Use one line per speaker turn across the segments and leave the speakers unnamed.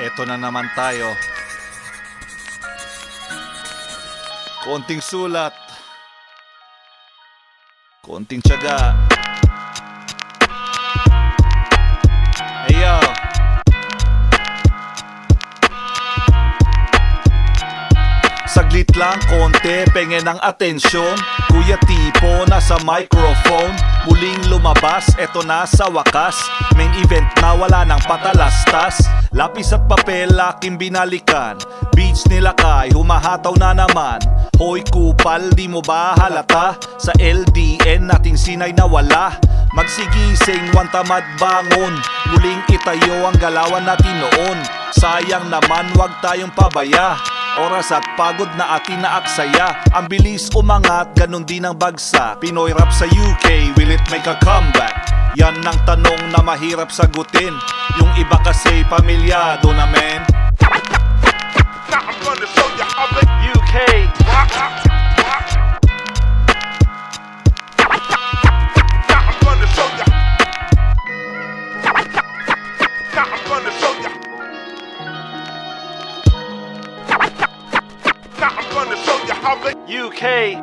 Eto na naman tayo. Konting sulat, konting tiyaga. Hey yo, saglit lang, konti, pengen ng atensyon. Kuya Tipo, nasa microphone. Muling lumabas, eto na sa wakas. Main event na wala ng patalastas. Lapis at papel, aking binalikan. Beach nilakay, humahataw na naman. Hoy kupal, di mo ba halata? Sa LDN nating sinay na wala. Magsigising, wan tamad bangon. Muling itayo ang galawan natin noon. Sayang naman, wag tayong pabaya. Oras at pagod na atin na aksaya. Ang bilis umangat, ganun din ang bagsa. Pinoy rap sa UK, will it make a comeback? Yan ang tanong na mahirap sagutin. Yung iba kasi pamilyado na men. UK UK,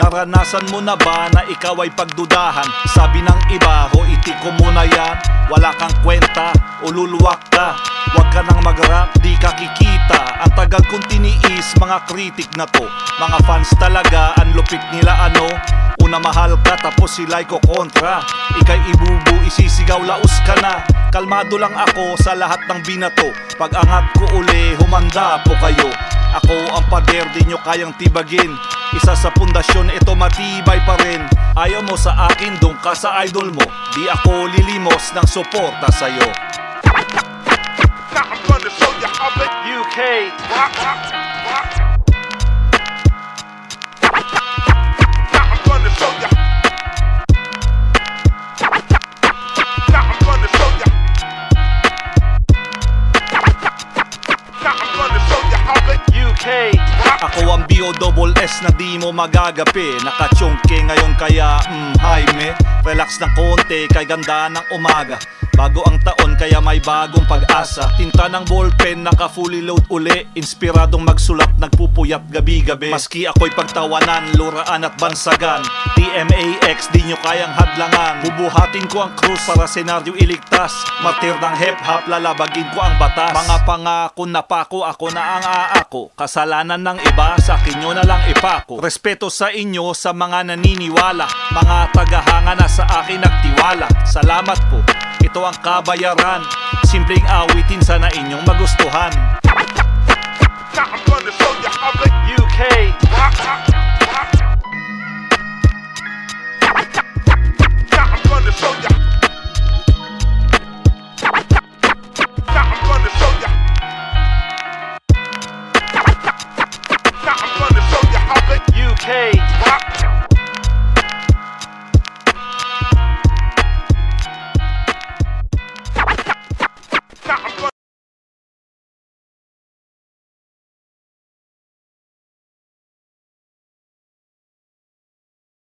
naranasan mo na ba na ikaw ay pagdudahan? Sabi ng iba, ho itik ko muna yan. Wala kang kwenta, ululuwak ka. Huwag ka nang mag-rap, di ka kikita. Ang tagal kong tiniis, mga kritik na to. Mga fans talaga, ang lupit nila ano. Una mahal ka, tapos sila'y ko kontra. Ika'y ibubu, isisigaw, laos ka na. Kalmado lang ako sa lahat ng binato. Pag angat ko uli, humanda po kayo. Ako ang pader, di nyo kayang tibagin. Isa sa pundasyon, ito matibay pa rin. Ayaw mo sa akin, doon ka sa idol mo. Di ako lilimos ng suporta sa'yo. UK Ako ang B.O.S.S na di mo magagapi. Nakachungke ngayon kaya Jaime. Relax ng konti kay ganda ng umaga. Bago ang taon kaya may bagong pag-asa. Tinta ng ballpen naka fully load uli. Inspiradong magsulat nagpupuyat gabi-gabi. Maski ako'y pagtawanan, luraan at bansagan. TMAX di nyo kayang hadlangan. Bubuhatin ko ang cruise para senaryo iligtas. Martir ng hip-hop lalabagin ko ang batas. Mga pangako na pako, ako na ang aako. Kasalanan ng iba, sa akin nyo na lang ipako. Respeto sa inyo sa mga naniniwala. Mga tagahanga na sa akin nagtiwala. Salamat po, ito ang kabayaran. Simpleng awitin sana inyong magustuhan.